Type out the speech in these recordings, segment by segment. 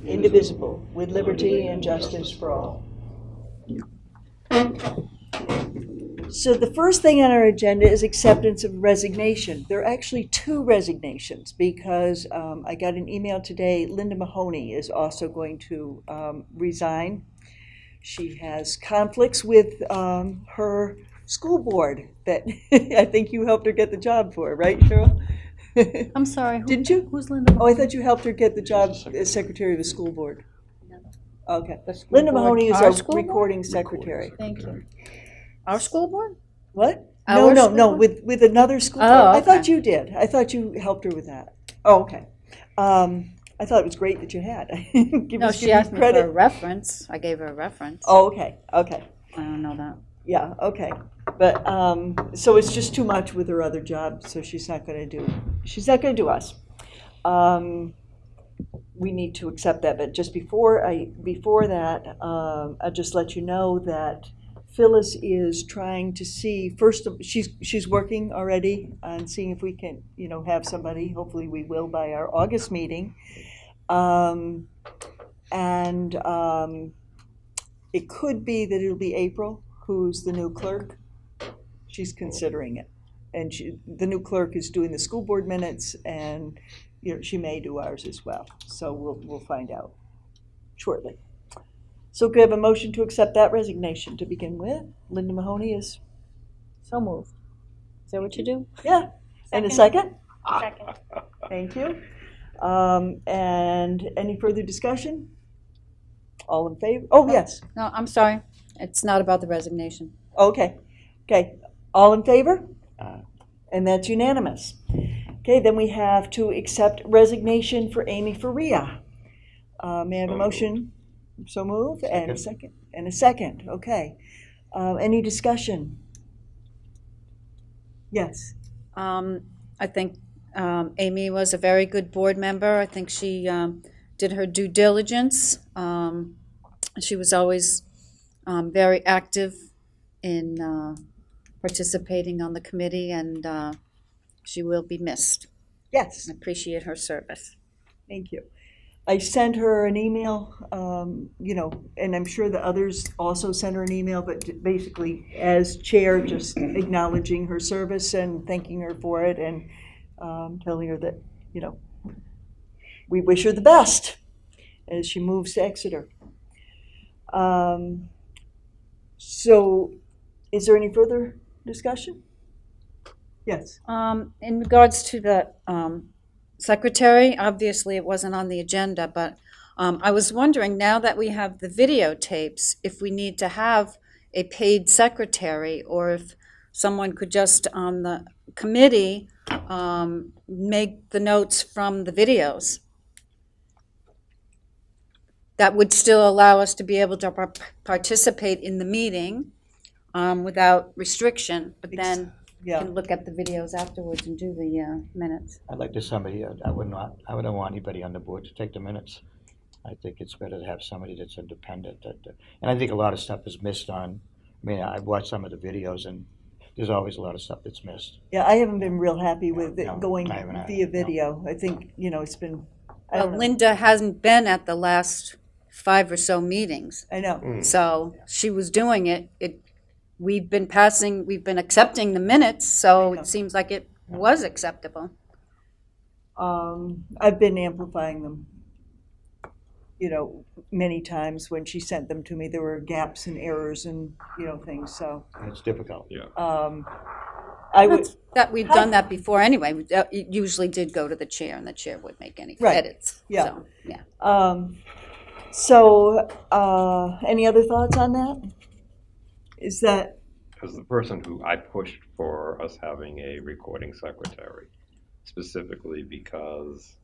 indivisible, with liberty and justice for all. So the first thing on our agenda is acceptance of resignation. There are actually two resignations because I got an email today. Linda Mahoney is also going to resign. She has conflicts with her school board that I think you helped her get the job for, right, Cheryl? I'm sorry. Didn't you? Who's Linda? Oh, I thought you helped her get the job as secretary of the school board. No. Okay. School Linda board. Mahoney is Our our school recording board? secretary. Thank you. Our school board? What? Our No, school board? with another school board. Oh, I thought okay. you did. I thought you helped her with that. Oh, okay. I thought it was great that you had. No, she asked me for a reference. I gave her a reference. Oh, okay, okay. I don't know that. Yeah, okay. But, so it's just too much with her other job, so she's not gonna do us. We need to accept that, but just before that, I'll just let you know that Phyllis is trying to see, first, she's working already on seeing if we can, have somebody, hopefully we will by our August meeting. It could be that it'll be April, who's the new clerk. She's considering it. And the new clerk is doing the school board minutes, and she may do ours as well. So we'll find out shortly. So could I have a motion to accept that resignation to begin with? Linda Mahoney is. So moved. Is that what you do? Yeah. And a second? Second. Thank you. And any further discussion? All in favor? Oh, yes. No, I'm sorry. It's not about the resignation. Okay. Okay. All in favor? And that's unanimous. Okay, then we have to accept resignation for Amy Faria. May I have a motion? So move, and a second. And a second, okay. Any discussion? Yes. I think Amy was a very good board member. I think she did her due diligence. She was always very active in participating on the committee, and she will be missed. Yes. I appreciate her service. Thank you. I sent her an email, and I'm sure the others also sent her an email, but basically as chair, just acknowledging her service and thanking her for it, and telling her that, we wish her the best as she moves to Exeter. So is there any further discussion? Yes. In regards to the secretary, obviously it wasn't on the agenda, but I was wondering, now that we have the videotapes, if we need to have a paid secretary, or if someone could just on the committee make the notes from the videos. That would still allow us to be able to participate in the meeting without restriction, but then can look at the videos afterwards and do the minutes. I'd like to somebody, I wouldn't want anybody on the board to take the minutes. I think it's better to have somebody that's independent. And I think a lot of stuff is missed on. I mean, I've watched some of the videos, and there's always a lot of stuff that's missed. Yeah, I haven't been real happy with it going I via video. No. I think, it's been, I don't know. Linda hasn't been at the last 5 or so meetings. I know. So she was doing it. We've been accepting the minutes, so it seems like it was acceptable. I've been amplifying them, many times. When she sent them to me, there were gaps and errors and, things, so. It's difficult. Yeah. We've done that before anyway. It usually did go to the chair, and the chair would make any edits. Yeah. So, yeah. Any other thoughts on that? Is that? As the person who I pushed for us having a recording secretary, specifically because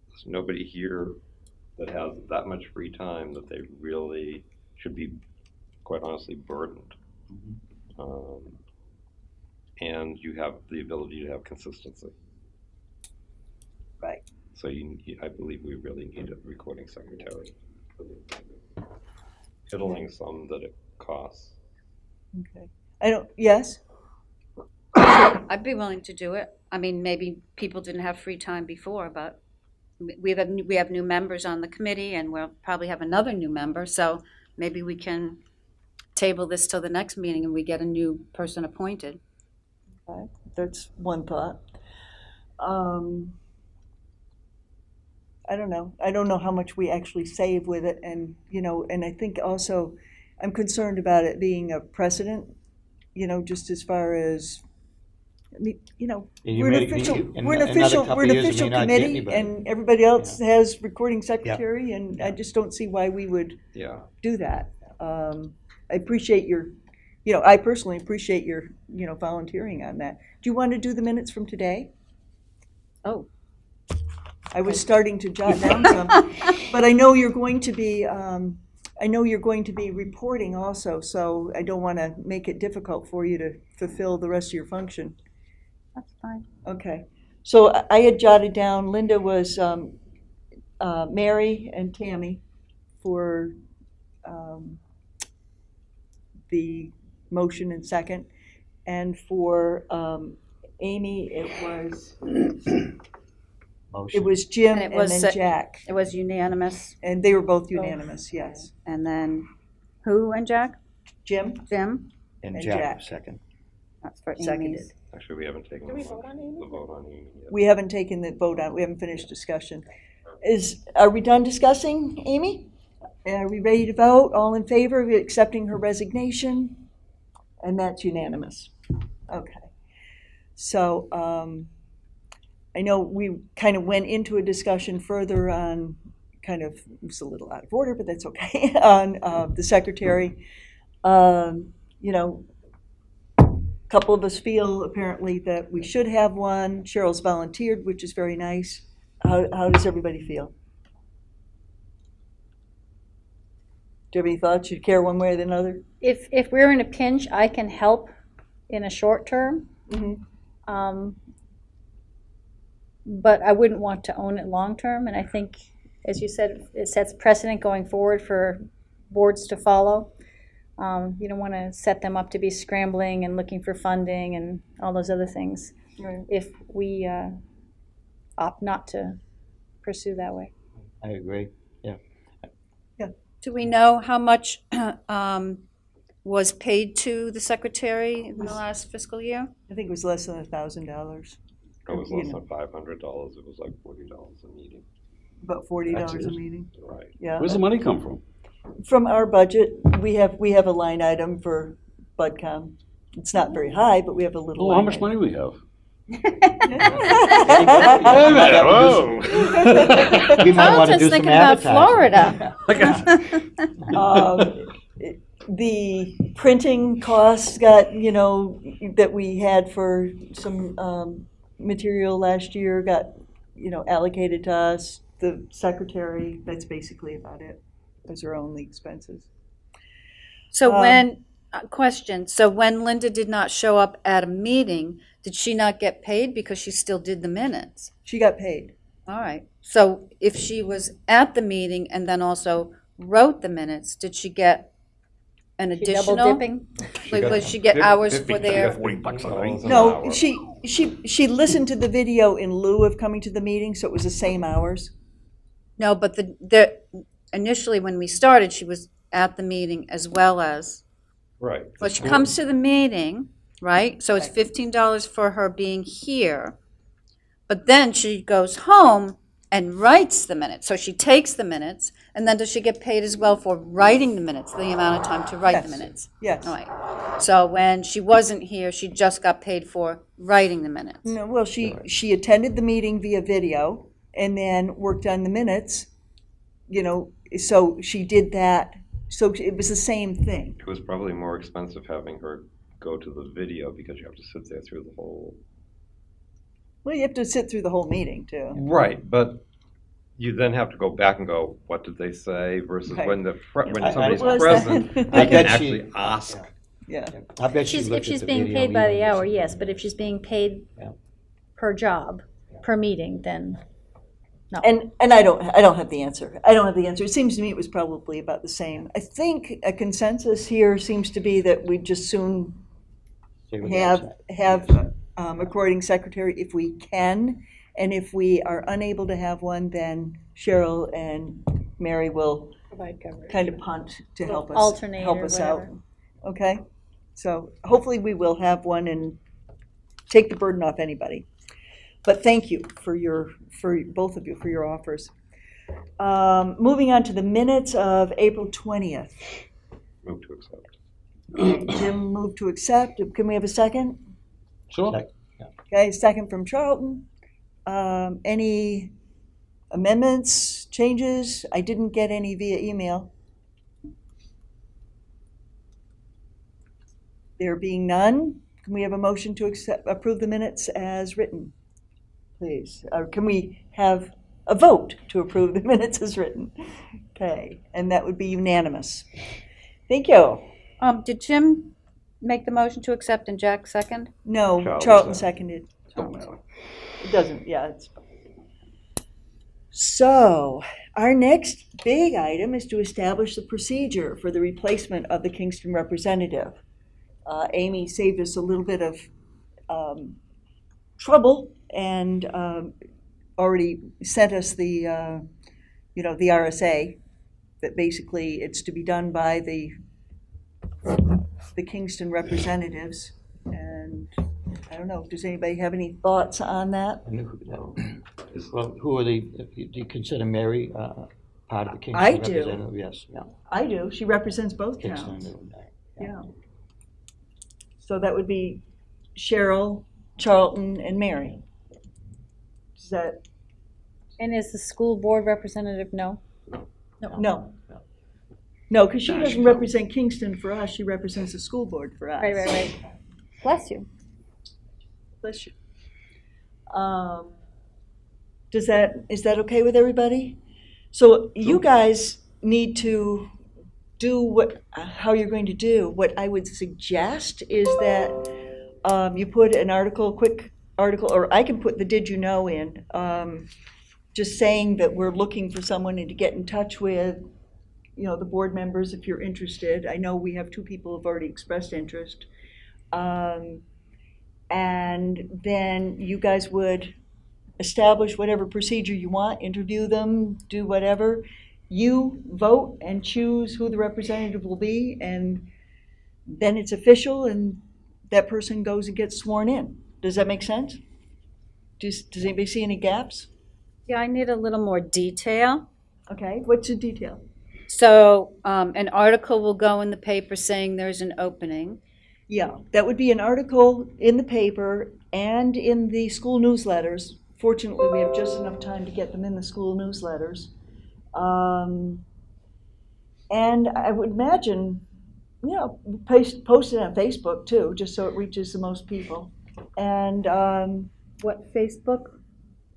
there's nobody here that has that much free time that they really should be, quite honestly, burdened. Mm-hmm. And you have the ability to have consistency. Right. So I believe we really need a recording secretary. Fiddling some that it costs. Okay. Yes? I'd be willing to do it. I mean, maybe people didn't have free time before, but we have new members on the committee, and we'll probably have another new member, so maybe we can table this till the next meeting and we get a new person appointed. Okay, that's one thought. I don't know. I don't know how much we actually save with it, and, and I think also, I'm concerned about it being a precedent, just as far as, I mean, You we're may- an official, you- in we're an another official, couple we're an years, you official may not get committee, anybody. and everybody else has recording secretary, and I just don't see why we would Yeah. do that. I appreciate your, I personally appreciate your, volunteering on that. Do you want to do the minutes from today? Oh. I was starting to jot down some, but I know you're going to be, reporting also, so I don't want to make it difficult for you to fulfill the rest of your function. That's fine. Okay, so I had jotted down, Linda was Mary and Tammy for the motion and second, and for Amy, it was Jim And it and was then se- Jack, It was unanimous, and they were both unanimous, yes. and then who and Jack? Jim? Jim? And And Jack, Jack. second. That's for Seconded. Amy's. Actually, we haven't taken the vote on Amy yet. We haven't taken the vote on, we haven't finished discussion. Are we done discussing, Amy? Are we ready to vote? All in favor of accepting her resignation? And that's unanimous. Okay. So I know we kind of went into a discussion further on it's a little out of order, but that's okay, on the secretary. A couple of us feel apparently that we should have one. Cheryl's volunteered, which is very nice. How does everybody feel? Do you have any thoughts? You care one way or the other? If we're in a pinch, I can help in a short term. Mm-hmm. But I wouldn't want to own it long term, and I think, as you said, it sets precedent going forward for boards to follow. You don't want to set them up to be scrambling and looking for funding and all those other things Right. if we opt not to pursue that way. I agree. Do we know how much was paid to the secretary in the last fiscal year? I think it was less than $1,000, It was less than $500. It was like $40 a meeting. about $40 That's a it. meeting. Right. Yeah. Where's the money come from? From our budget, we have a line item for BudCom. It's not very high, but we have a little. Oh, how line much item. money we have? Whoa. We might want to do Carlton's some thinking about advertising. Florida. The printing costs that we had for some material last year got, allocated to us. The secretary, that's basically about it. Those are only expenses. So when Linda did not show up at a meeting, did she not get paid because she still did the minutes? She got paid. All right. So if she was at the meeting and then also wrote the minutes, did she get an She additional? double dipping? Would she get hours for their? $40 a night. No, she listened to the video in lieu of coming to the meeting, so it was the same hours. No, but initially when we started, she was at the meeting as well as. Right. Well, she comes to the meeting, right? So it's $15 for her being here. But then she goes home and writes the minutes. So she takes the minutes, and then does she get paid as well for writing the minutes, the amount of time to write the Yes. minutes? Yes. All right. So when she wasn't here, she just got paid for writing the minutes. No, well, she attended the meeting via video and then worked on the minutes, so she did that. So it was the same thing. It was probably more expensive having her go to the video because you have to sit there through the whole. Well, you have to sit through the whole meeting, too. Right, but you then have to go back and go, what did they say? Versus Right. when I- somebody's What was present, that? they I can bet she- actually ask. Yeah. I bet she If looked she's at the being video paid by the even hour, if- yes, but if she's being paid Yeah. per job, per meeting, then no. And I don't have the answer. I don't have the answer. It seems to me it was probably about the same. I think a consensus here seems to be that we just soon See what they have say. a recording secretary if we can, And if we are unable to have one, then Cheryl and Mary will Provide coverage. kind of punt to help us Alternate help or us out. whatever. Okay, so hopefully we will have one and take the burden off anybody. But thank you for both of you for your offers. Moving on to the minutes of April 20th. Move to accept. Jim moved to accept. Can we have a second? Sure. Okay, second from Charlton. Any amendments, changes? I didn't get any via email. There being none, can we have a motion to approve the minutes as written, please? Or can we have a vote to approve the minutes as written? Okay, and that would be unanimous. Thank you. Did Jim make the motion to accept and Jack second? No, Charlton Charlton seconded. seconded. Don't matter. It doesn't, yeah. So, our next big item is to establish the procedure for the replacement of the Kingston representative. Amy saved us a little bit of trouble and already sent us the RSA, that basically it's to be done by the Kingston representatives. And I don't know, does anybody have any thoughts on that? Well, who are do you consider Mary part of the Kingston I do. representative? Yes, yeah. I do. She represents both Kingston, towns. yeah. Yeah. So that would be Cheryl, Charlton, and Mary. Is that, And is the school board representative no? no. No, because she doesn't represent Kingston for us, she represents the school board for us. Right. Bless you. Bless you. Is that okay with everybody? So you guys need to do how you're going to do. What I would suggest is that you put an quick article, or I can put the did you know in, just saying that we're looking for someone to get in touch with, the board members if you're interested. I know we have 2 people who've already expressed interest. And then you guys would establish whatever procedure you want, interview them, do whatever. You vote and choose who the representative will be, and then it's official, and that person goes and gets sworn in. Does that make sense? Does anybody see any gaps? Yeah, I need a little more detail. Okay, what's the detail? So an article will go in the paper saying there's an opening. Yeah, that would be an article in the paper and in the school newsletters. Fortunately, we have just enough time to get them in the school newsletters. And I would imagine, post it on Facebook too, just so it reaches the most people. And What, Facebook?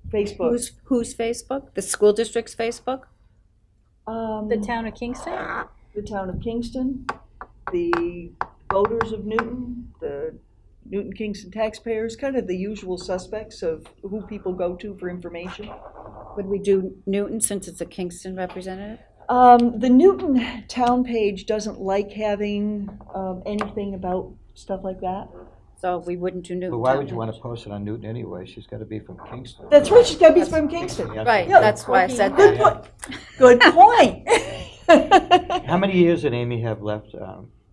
Facebook. Whose Facebook? The school district's Facebook? The town of Kingston? The town of Kingston, the voters of Newton, the Newton Kingston taxpayers, kind of the usual suspects of who people go to for information. Would we do Newton since it's a Kingston representative? The Newton town page doesn't like having anything about stuff like that. So we wouldn't do Newton. But why Town would you want Page. to post it on Newton anyway? She's got to be from Kingston. That's right, she's got to be from Kingston. Yeah. Right, Yeah, that's why I said Good that. point. Good point. How many years did Amy have left?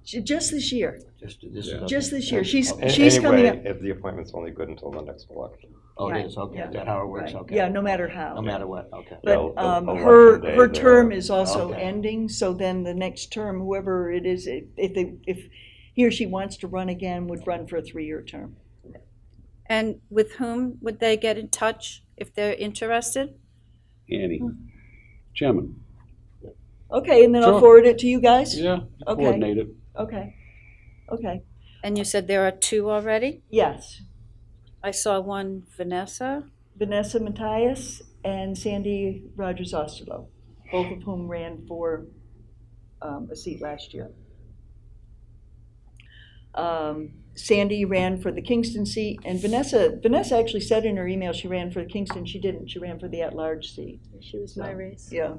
Just this year. Yeah. Just this year. She's Anyway, coming up. if the appointment's only good until the next election. Oh, it is, okay. Yeah. Is that how it works? Right. Okay. Yeah, no matter how. No matter what, okay. But Election her day term there. is also Okay. ending, so then the next term, whoever it is, if he or she wants to run again, would run for a 3-year term. And with whom would they get in touch if they're interested? Annie, chairman. Okay, and then I'll Sure. forward it to you guys? Yeah, Okay. coordinate it. Okay, And you said there are 2 already? yes. I saw one, Vanessa. Vanessa Matthias and Sandy Rogers Osterloh, both of whom ran for a seat last year. Sandy ran for the Kingston seat, and Vanessa actually said in her email she ran for the Kingston. She didn't. She ran for the at-large seat. She was my race. Yeah.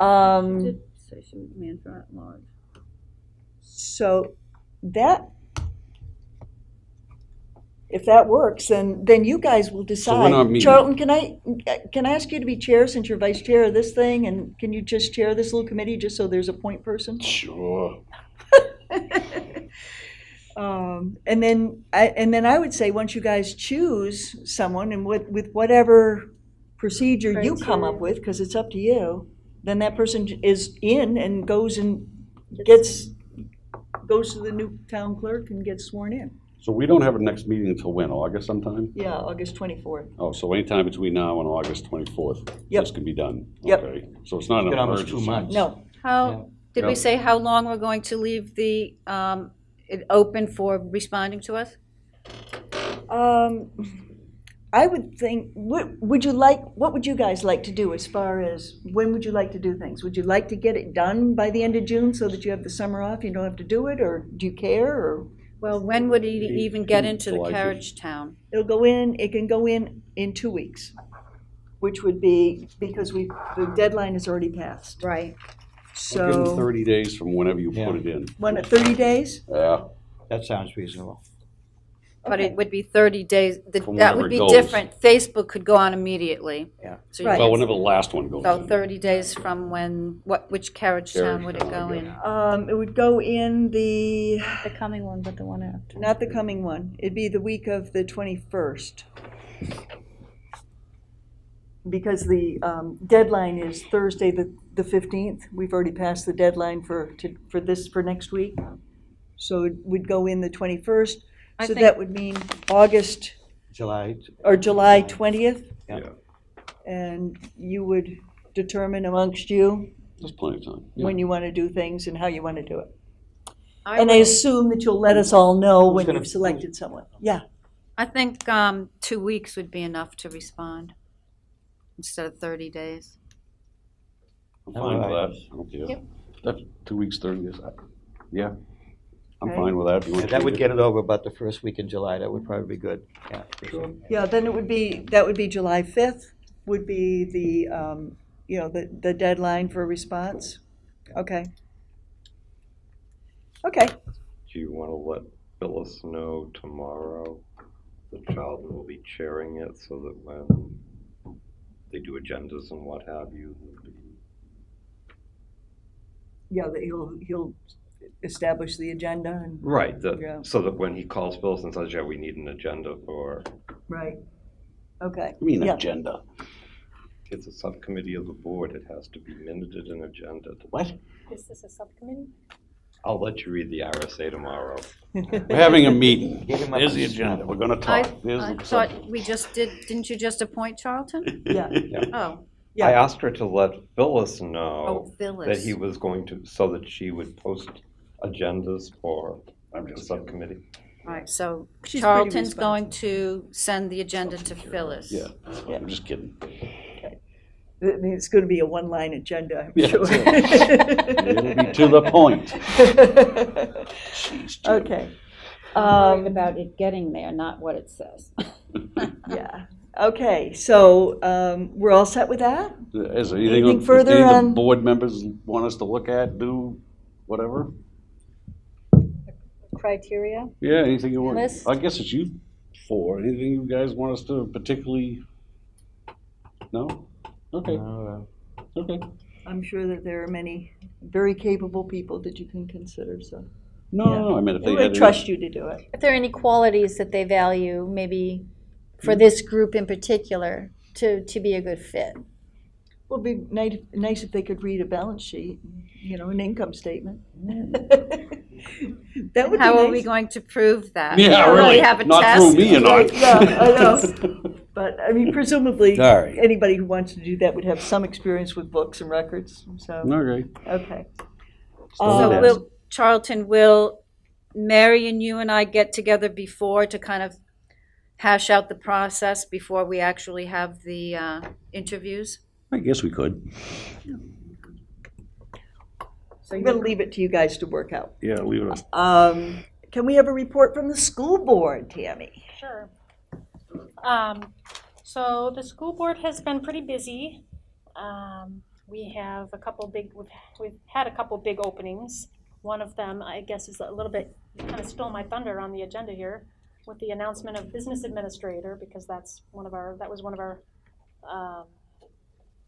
Did say she ran for at large. So that if that works, then you guys will So we're not decide. meeting. Charlton, can I ask you to be chair since you're vice chair of this thing? And can you just chair this little committee just so there's a point person? Sure. And then I would say, once you guys choose someone and with whatever procedure you come up with, because it's up to you, then that person is in and goes to the new town clerk and gets sworn in. So we don't have a next meeting until when, August sometime? Yeah, August 24th. Oh, so anytime between now and August 24th, Yep. this can be done? Yep. Okay, so it's not an It's been almost emergency. 2 months. No, How, did we Yep. say how long we're going to leave the, it open for responding to us? I would think, what would you guys like to do as far as, when would you like to do things? Would you like to get it done by the end of June so that you have the summer off, you don't have to do it, or do you care, or? Well, when would it even get into the July 5th. carriage town? It can go in 2 weeks, which would be, because the deadline is already passed. Right. Give them So, 30 days from whenever you Yeah. put it in. 30 days? Yeah, That sounds reasonable. But Okay. it would be 30 days, From that whenever would it be goes. different. Facebook could go on immediately. Yeah. So you Right. well, could- whenever the last one goes So in. 30 days from when, which carriage town would it Carriage go town, in? It would go in the, The coming one, but the one after. not the coming one, it'd be the week of the 21st. Because the deadline is Thursday, the 15th. We've already passed the deadline for next week. So it would go in the 21st. I So think- that would mean August July. or July 20th. Yeah. Yeah. And you would determine amongst you There's plenty of time. when you want to do things and how you want to do it. I And I would- assume that you'll let us all know Who's when gonna- you've selected someone. Yeah, I think 2 weeks would be enough to respond instead of 30 days. I'm fine with Alright. that. I don't care. Yep. That's 2 weeks, 30 days. Yeah, I'm Okay. fine with that. If you Yeah, want to that would change get it over about the first week in July. That would probably be good. Yeah. Sure. yeah, then that would be July 5th would be the deadline for a response. Okay. Okay, Do you want to let Phyllis know tomorrow that Charlton will be chairing it so that when they do agendas and what have you, it'll be- yeah, that he'll establish the agenda and, right, Yeah. so that when he calls Phyllis and says, yeah, we need an agenda for, right, okay. I mean, Yeah. agenda. it's a subcommittee of the board, it has to be minuted and agended. What? Is this a subcommittee? I'll let you read the RSA tomorrow. We're having a meeting. Get him up Here's on the the agenda. spot. We're gonna I talk. Here's I the thought we just didn't you just appoint Charlton? Yeah. Oh, Yeah. I asked her to let Phyllis know oh, Phyllis. that he was going to, so that she would post agendas for I'm the just subcommittee. All right, so She's pretty Charlton's going to send the agenda to Phyllis. Yeah, I'm just kidding. I mean, it's going to be a one-line agenda, I'm Yeah, sure. It'll be to the point. Jeez, Jim. Okay. I'm worried about it getting there, not what it says. Yeah, okay, so we're all set with that? Is there Anything anything further any of on- the board members want us to look at, do, whatever? Criteria? Yeah, anything you want? List? I guess it's you four. Anything you guys want us to particularly? No? Okay, okay. I'm sure that there are many very capable people that you can consider, so. No, I mean, if they I had. trust you to do it. If there are any qualities that they value, maybe for this group in particular, to be a good fit. Well, it'd be nice if they could read a balance sheet, an income statement. That would be How are we nice. going to prove that? Yeah, Do we really. have a Not test? through me, you're not. Right, yeah, I know. But, I mean, presumably, All right. anybody who wants to do that would have some experience with books and records, so, Okay. okay. So Um, will, Charlton, will Mary and you and I get together before to kind of hash out the process before we actually have the interviews? I guess we could. So I'm gonna leave it to you guys to work out. Yeah, leave it. Up. Can we have a report from the school board, Tammy? Sure. So the school board has been pretty busy. We have a couple big, we've had a couple big openings. One of them, I guess, is a little bit, kind of stole my thunder on the agenda here. with the announcement of business administrator, because that was one of our,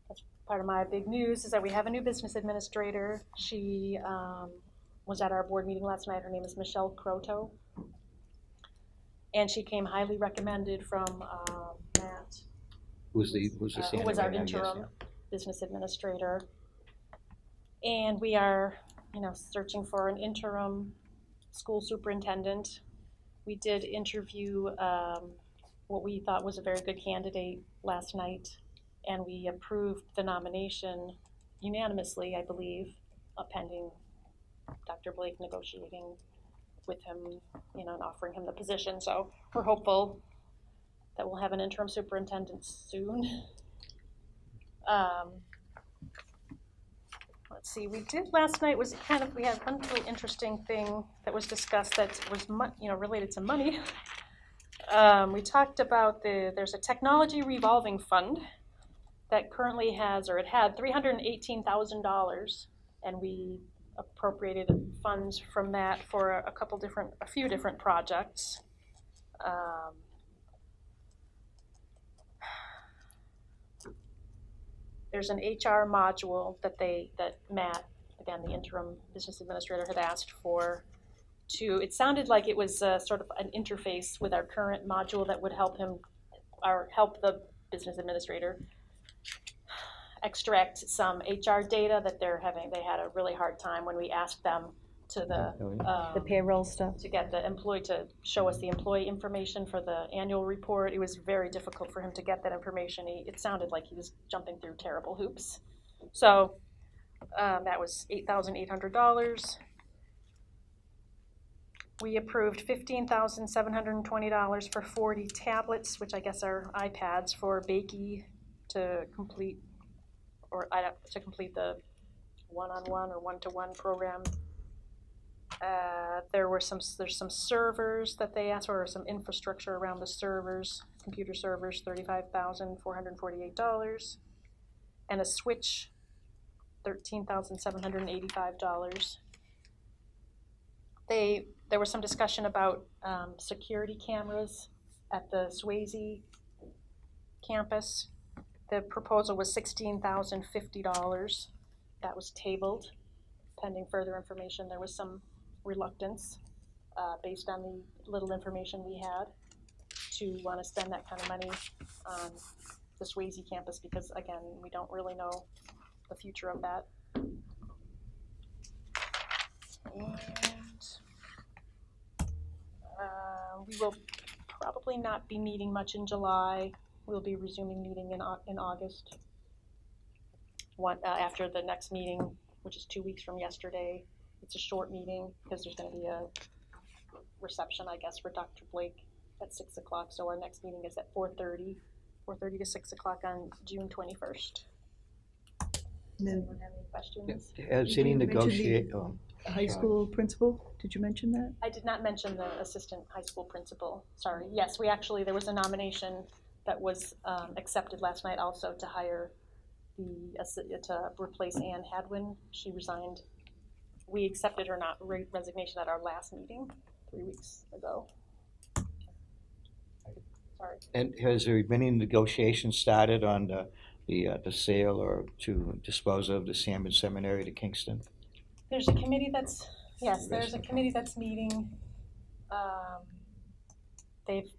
that's part of my big news, is that we have a new business administrator. She was at our board meeting last night. Her name is Michelle Croto. And she came highly recommended from Matt, Who's the who standing was our right now? Yes, interim yeah. business administrator. And we are, searching for an interim school superintendent. We did interview what we thought was a very good candidate last night, and we approved the nomination unanimously, I believe, pending Dr. Blake negotiating with him, and offering him the position. So we're hopeful that we'll have an interim superintendent soon. Let's see, we did last night was we had one really interesting thing that was discussed that was related to money. We talked about there's a technology revolving fund that currently had $318,000, and we appropriated funds from that for a few different projects. There's an HR module that Matt, again, the interim business administrator, had asked for. It sounded like it was sort of an interface with our current module that would help the business administrator extract some HR data that they had a really hard time when we asked them to The payroll stuff. to get the employee to show us the employee information for the annual report. It was very difficult for him to get that information. It sounded like he was jumping through terrible hoops. So that was $8,800. We approved $15,720 for 40 tablets, which I guess are iPads for Bakey to complete the one-on-one or one-to-one program. There's some servers that they asked for, or some infrastructure around the servers, computer servers, $35,448, and a switch, $13,785. There was some discussion about security cameras at the Swayze campus. The proposal was $16,050. That was tabled pending further information. There was some reluctance based on the little information we had to want to spend that kind of money on the Swayze campus, because again, we don't really know the future of that. And we will probably not be meeting much in July. We'll be resuming meeting in August. After the next meeting, which is 2 weeks from yesterday. It's a short meeting because there's going to be a reception, I guess, for Dr. Blake at 6 o'clock. So our next meeting is at 4:30 to 6 o'clock on June 21st. And then, Anyone have any questions? Has any negotiate? high school principal, did you mention that? I did not mention the assistant high school principal. Sorry. Yes, there was a nomination that was accepted last night also to hire to replace Ann Hadwin. She resigned. We accepted her resignation at our last meeting 3 weeks ago. Sorry. And has there been any negotiations started on the sale or to dispose of the Salmon Seminary to Kingston? There's a committee that's meeting. They've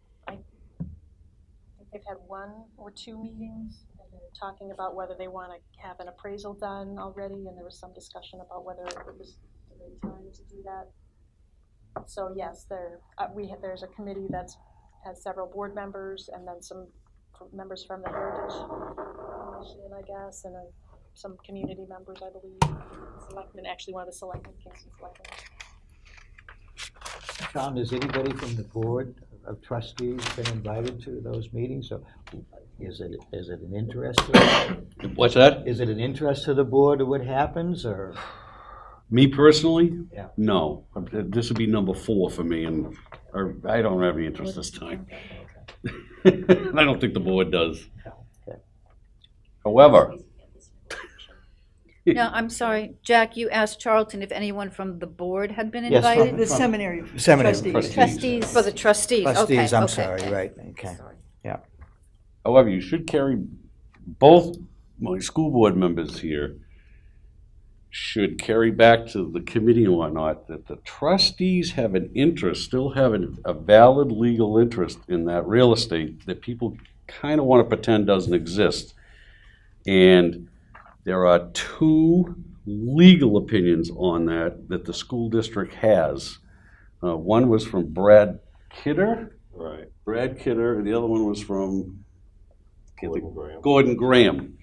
had 1 or 2 meetings, and they're talking about whether they want to have an appraisal done already, and there was some discussion about whether it was the right time to do that. So yes, there's a committee that has several board members, and then some members from the Heritage Commission, I guess, and some community members, I believe. Selectmen, actually one of the selectmen, Kingston selectmen. Sean, has anybody from the board of trustees been invited to those meetings? So is it an interest? What's that? Is it an interest to the board of what happens, or? Me personally? Yeah. No. This would be number 4 for me, and I don't have any interest this time. I don't think the board does. Okay. However, No, I'm sorry, Jack, you asked Charlton if anyone from the board had been Yes, from- invited? The seminary Seminary trustees. Trustees. For the trustees, okay, Trustees, I'm okay. sorry, right, okay. Sorry. However, you should carry, both my school board members here should carry back to the committee and whatnot, that the trustees have an interest, still have a valid legal interest in that real estate that people kind of want to pretend doesn't exist. And there are two legal opinions on that the school district has. One was from Brad Kidder, Right. and the other one was from Gordon Graham. Gordon Graham.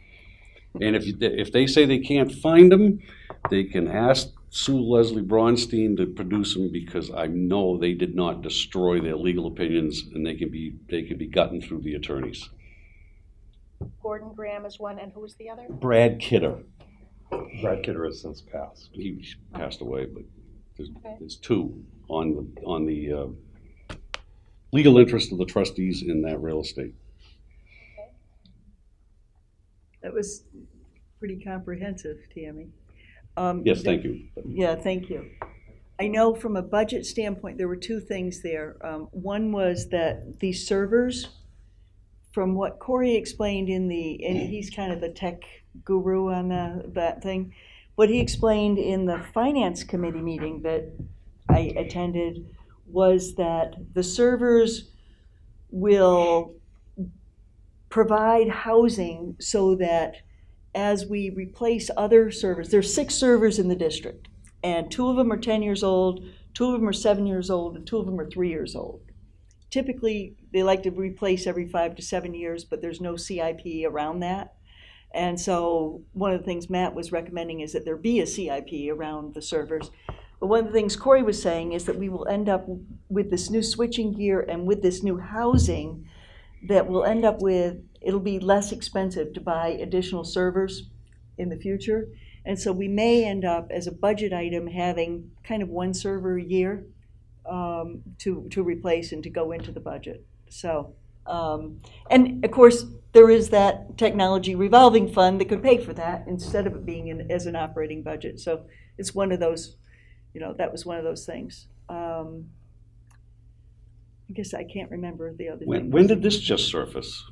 And if they say they can't find them, they can ask Sue Leslie Bronstein to produce them, because I know they did not destroy their legal opinions, and they can be gotten through the attorneys. Gordon Graham is one, and who was the other? Brad Kidder. Brad Kidder has since passed. He passed away, but Okay. there's two on the legal interest of the trustees in that real estate. That was pretty comprehensive, Tammy. Yes, thank you. Yeah, thank you. I know from a budget standpoint, there were two things there. One was that the servers, from what Corey explained and he's kind of the tech guru on that thing, what he explained in the finance committee meeting that I attended was that the servers will provide housing so that as we replace other servers, there's 6 servers in the district, and 2 of them are 10 years old, 2 of them are 7 years old, and 2 of them are 3 years old. Typically, they like to replace every 5 to 7 years, but there's no CIP around that. And so one of the things Matt was recommending is that there be a CIP around the servers. But one of the things Corey was saying is that we will end up with this new switching gear and with this new housing, that we'll end up with, it'll be less expensive to buy additional servers in the future. And so we may end up, as a budget item, having kind of 1 server a year to replace and to go into the budget. So, and of course, there is that technology revolving fund that could pay for that instead of it being as an operating budget. So it's one of those, that was one of those things. I guess I can't remember the other thing. When did this just surface?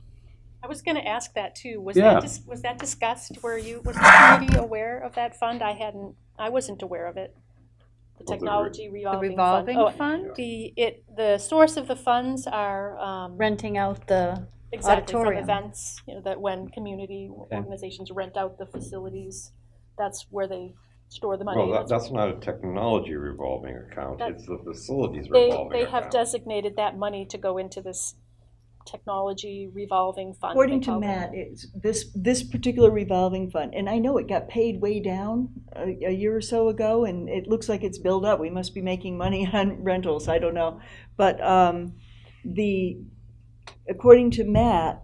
I was gonna ask that too. Was Yeah. was that discussed? Was the committee aware of that fund? I wasn't aware of it. The Was it technology The revolving revolving fund. fund? The source of the funds are, Renting out the exactly from auditorium. events, that when community organizations rent out the facilities, that's where they store the money. Well, that's not a technology revolving account, That- it's the facilities They, revolving they account. have designated that money to go into this technology revolving fund. According they to call it. Matt, it's this particular revolving fund, and I know it got paid way down a year or so ago, and it looks like it's built up. We must be making money on rentals, I don't know. But according to Matt,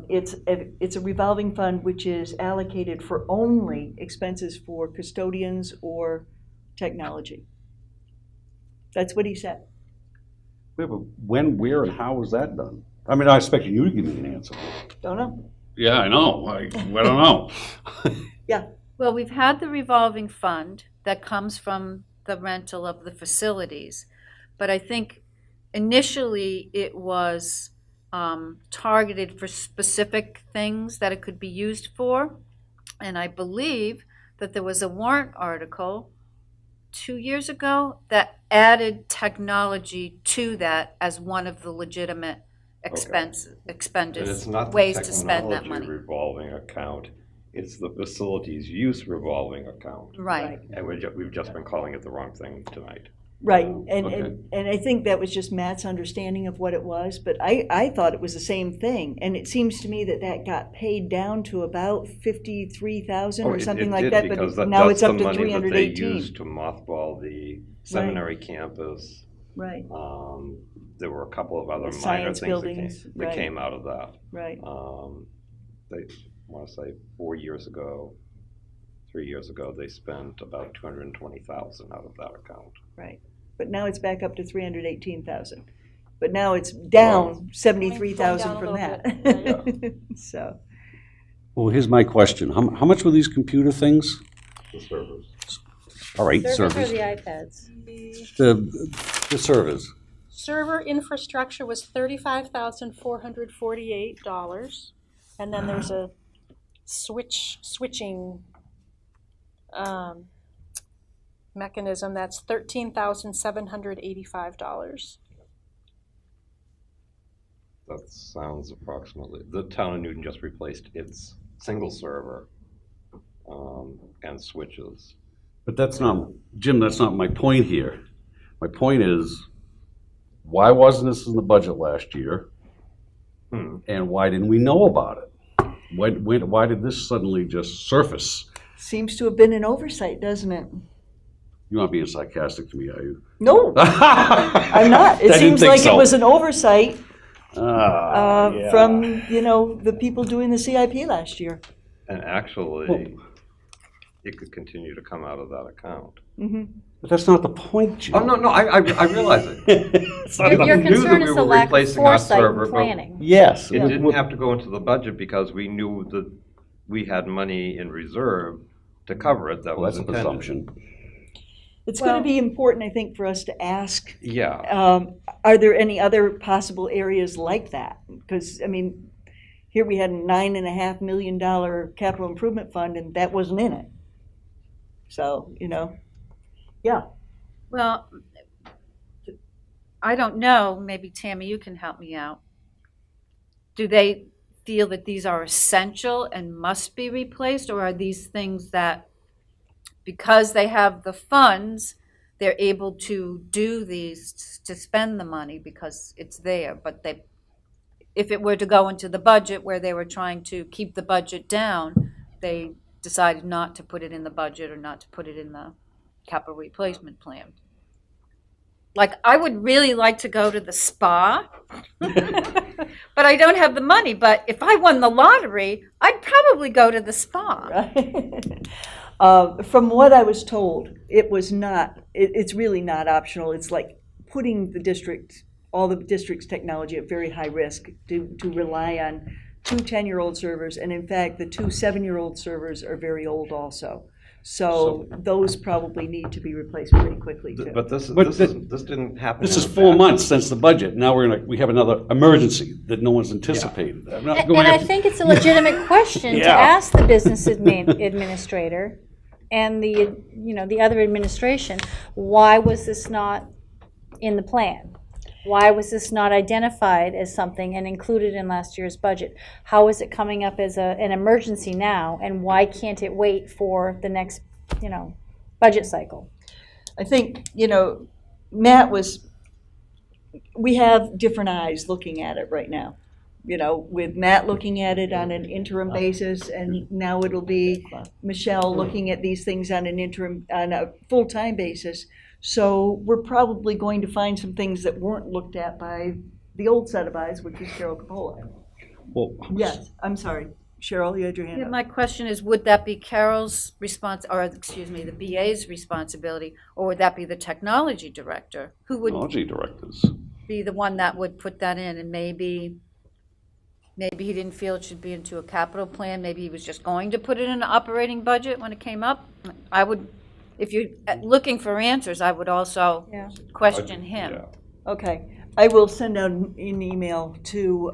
it's a revolving fund which is allocated for only expenses for custodians or technology. That's what he said. Yeah, but when, where, and how was that done? I mean, I expect you to give me an answer. Don't know. Yeah, I know. I don't know. Well, we've had the revolving fund that comes from the rental of the facilities, but I think initially it was targeted for specific things that it could be used for. And I believe that there was a warrant article 2 years ago that added technology to that as one of the legitimate And it's expenditures, not the ways to spend that technology money. revolving account, it's the facilities use revolving account. Right. And we've just been calling it the wrong thing tonight. Right, Okay. and I think that was just Matt's understanding of what it was, but I thought it was the same thing. And it seems to me that got paid down to about 53,000 or something like that, Because but now it's up to that's the money that they 318. used to mothball the seminary campus. Right, There were a couple of other The minor science things buildings, that right. came out of that. right. They, I want to say 3 years ago, they spent about 220,000 out of that account. Right, but now it's back up to 318,000. But now it's down 73,000 Going from down that. a So, Well, here's my question. How much were these computer things? The servers. All right, Servers or servers. the iPads? The servers. Server infrastructure was $35,448, and then there's a switching mechanism that's $13,785. That sounds approximately, the town of Newton just replaced its single server and switches. But that's not, Jim, that's not my point here. My point is, why wasn't this in the budget last year? And why didn't we know about it? Why did this suddenly just surface? Seems to have been an oversight, doesn't it? You're not being sarcastic to me, are you? No, I'm not. It I didn't seems think like so. it was an oversight Yeah. from, the people doing the CIP last year. And actually, Well- it could continue to come out of that account. But that's not the point, Jim. Oh, no, I realize it. It's not Your the- knew that concern we is were the lack of replacing our foresight server, and but- planning. Yes. It didn't have to go into the budget because we knew that we had money in reserve to cover it that Well, was that's a intended. presumption. It's going Well- to be important, I think, for us to ask, Yeah, are there any other possible areas like that? Because, here we had a $9.5 million capital improvement fund, and that wasn't in it. So, yeah. Well, I don't know, maybe Tammy, you can help me out. Do they feel that these are essential and must be replaced, or are these things that, because they have the funds, they're able to do these, to spend the money because it's there, but if it were to go into the budget where they were trying to keep the budget down, they decided not to put it in the budget or not to put it in the capital replacement plan. Like, I would really like to go to the spa, but I don't have the money. But if I won the lottery, I'd probably go to the spa. Right. From what I was told, it was not, it's really not optional. It's like putting all the district's technology at very high risk to rely on two 10-year-old servers. And in fact, the two 7-year-old servers are very old also. So those probably need to be replaced pretty quickly too. but this But didn't happen. This in is a 4 vacuum. months since the budget. Now we have another emergency that no one's anticipated. I'm not And going I after- think it's a legitimate question to Yeah. ask the business administrator and the other administration, why was this not in the plan? Why was this not identified as something and included in last year's budget? How is it coming up as an emergency now, and why can't it wait for the next, budget cycle? I think, we have different eyes looking at it right now. With Matt looking at it on an interim basis, and now it'll be Michelle looking at these things on a full-time basis. So we're probably going to find some things that weren't looked at by the old set of eyes, which is Carol Capola. Well, Yes, I'm sorry. Cheryl, you had your hand Yeah, up. my question is, would that be Carol's the BA's responsibility, or would that be the technology director? Who would technology directors. be the one that would put that in? And maybe he didn't feel it should be into a capital plan, maybe he was just going to put it in an operating budget when it came up? If you're looking for answers, I would also Yeah. question him. Yeah. Okay, I will send out an email to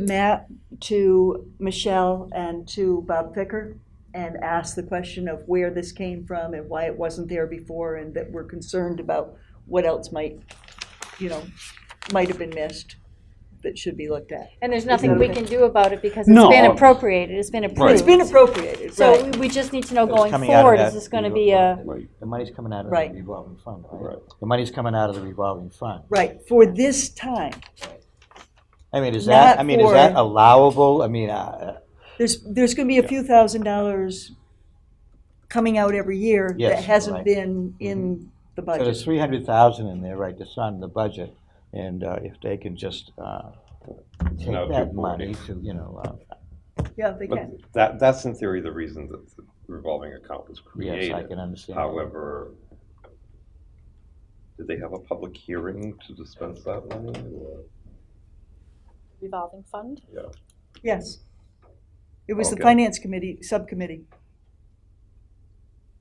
Matt, to Michelle, and to Bob Ficker, and ask the question of where this came from and why it wasn't there before, and that we're concerned about what else might have been missed that should be looked at. And there's nothing we okay? can do about it because it's No. been appropriated, it's been approved. It's been appropriated, So right. we just need to know It's going coming out of forward, that is this gonna be a, Right. The money's coming out of Right. the revolving fund, right? Right. The money's coming out of the revolving fund. Right, for this time. Is Not that, is that for- allowable? There's going to be a few $1,000s coming out every year that Yes, hasn't right. been in the so there's budget. 300,000 in there, right, that's not in the budget, and if they can just take No, that 240. money to, Yeah, they But can. that's in theory the reason that the revolving account was created. yes, I can understand. However, did they have a public hearing to dispense that money? Or- Revolving fund? Yeah. Yes. It was the Okay. finance committee, subcommittee.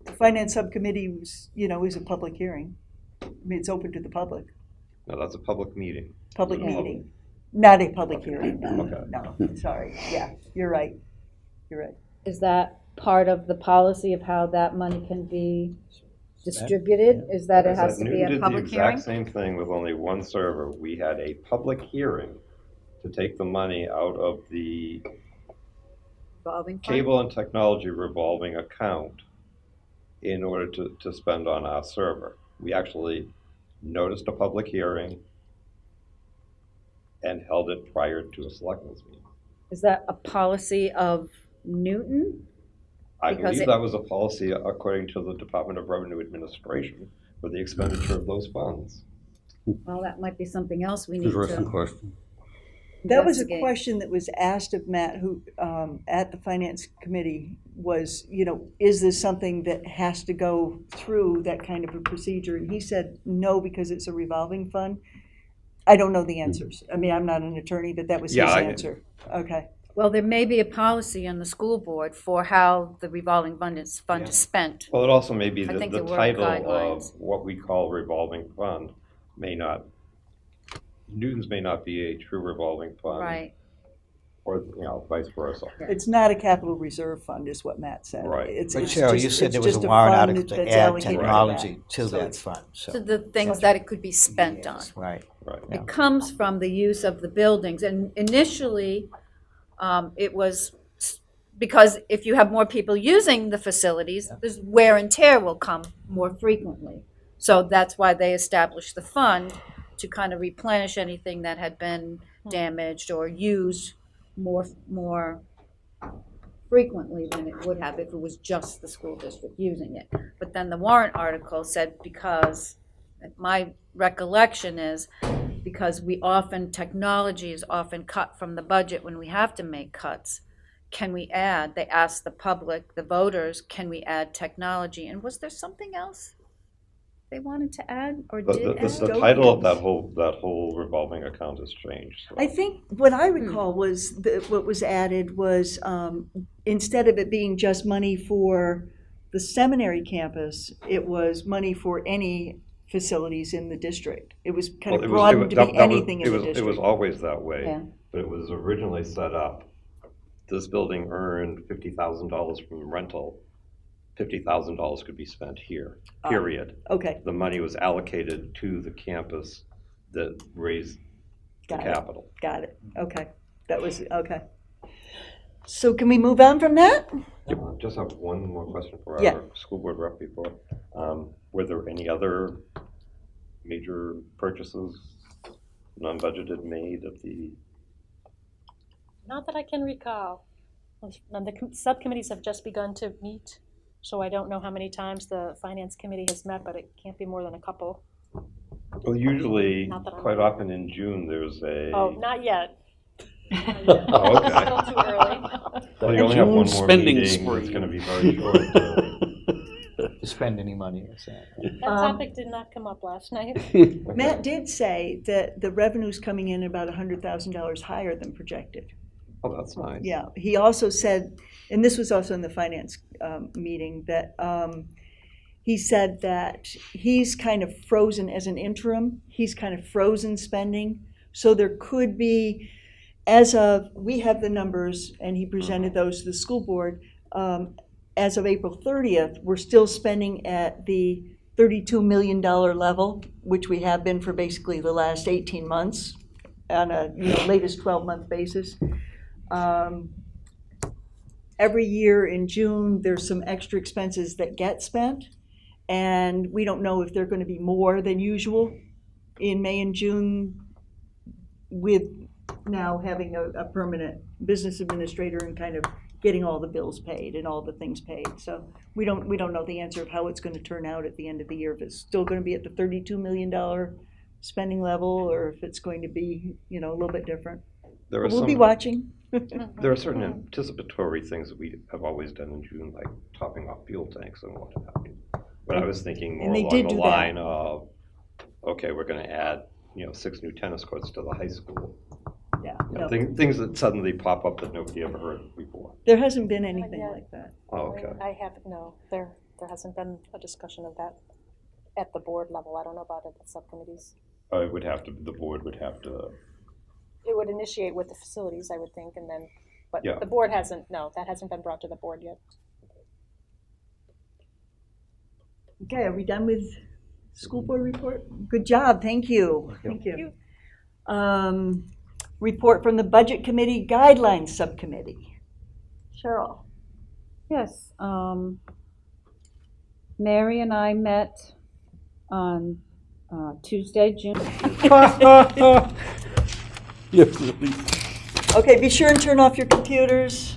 The finance subcommittee was, is a public hearing. I mean, it's open to the public, No, that's a public meeting. public Yeah. meeting, not a public hearing, Okay. no, sorry, yeah, you're right, you're right. Is that part of the policy of how that money can be distributed? Is that it has to be Newton a did the public hearing? exact same thing with only one server. We had a public hearing to take the money out of the Revolving fund? cable and technology revolving account in order to spend on our server. We actually noticed a public hearing and held it prior to a selectmen's meeting. Is that a policy of Newton? I Because believe it- that was a policy according to the Department of Revenue Administration for the expenditure of those funds. Well, that might be something else we need Interesting to question. That was a investigate. question that was asked of Matt, who, at the finance committee, was, is this something that has to go through that kind of a procedure? And he said, no, because it's a revolving fund. I don't know the answers. I mean, I'm not an attorney, but that was his Yeah, answer. Okay. Well, there may be a policy on the school board for how the revolving fund is spent. Well, it also may be I that think the there were title guidelines. of what we call revolving fund Newton's may not be a true revolving fund. Right. Or, vice versa. It's not a capital reserve fund, is what Matt said. Right. It's But it's Cheryl, you just- said it's there was a just warrant fund article to that's add allocated to technology that. to So that it's- fund, so. To the things that it could be spent on. Yes, right. Right. Yeah. It comes from the use of the buildings, and initially, it was, because if you have more people using the facilities, there's wear and tear will come more frequently. So that's why they established the fund, to kind of replenish anything that had been damaged or used more frequently than it would have if it was just the school district using it. But then the warrant article said, because, my recollection is, because technology is often cut from the budget when we have to make cuts, can we add, they asked the public, the voters, can we add technology? And was there something else they wanted to add or did add? The title of that whole revolving account has changed. So. I think what I recall was that what was added was, instead of it being just money for the seminary campus, it was money for any facilities in the district. It was kind of broadened to be anything in the district. It was always that way, Yeah. but it was originally set up. This building earned $50,000 from rental. $50,000 could be spent here, period. Okay, The money was allocated to the campus that raised the got capital. okay. That was, okay. So can we move on from that? Just have one more question for Yeah. our school board rep before. Were there any other major purchases, non-budgeted, made at the? Not that I can recall. The subcommittees have just begun to meet, so I don't know how many times the finance committee has met, but it can't be more than a couple. Well, usually, Not that I'm quite aware. often in June, there's a. Oh, not yet. Oh, okay. Still too early. Well, you only have one more Spending meeting. spree. It's going to be very short. To spend any money, is that? That topic did not come up last night. Matt did say that the revenue's coming in about $100,000 higher than projected. Oh, that's nice. Yeah, he also said, and this was also in the finance meeting, that he said that he's kind of frozen as an interim. He's kind of frozen spending. So there could be, we have the numbers, and he presented those to the school board. As of April 30th, we're still spending at the $32 million level, which we have been for basically the last 18 months on a latest 12-month basis. Every year in June, there's some extra expenses that get spent, and we don't know if they're going to be more than usual in May and June, with now having a permanent business administrator and kind of getting all the bills paid and all the things paid. So we don't know the answer of how it's going to turn out at the end of the year, if it's still going to be at the $32 million spending level, or if it's going to be, a little bit different. There are We'll be some- watching. There are certain anticipatory things that we have always done in June, like topping off fuel tanks and what have you. But I was thinking more And they along did the do that. line of, okay, we're going to add, 6 new tennis courts to the high school. Yeah, Things that suddenly pop up that nobody ever heard before. There hasn't been anything yet. like that. Oh, okay. I haven't, no, there hasn't been a discussion of that at the board level. I don't know about it at subcommittees. It would have to, the board would have to, It would initiate with the facilities, I would think, and then, but Yeah. the board hasn't, no, that hasn't been brought to the board yet. Okay, are we done with school board report? Good job, thank you. Thank you. Report from the Budget Committee Guidelines Subcommittee. Cheryl. Yes, Mary and I met on Tuesday, June. Yeah, really. Okay, be sure and turn off your computers.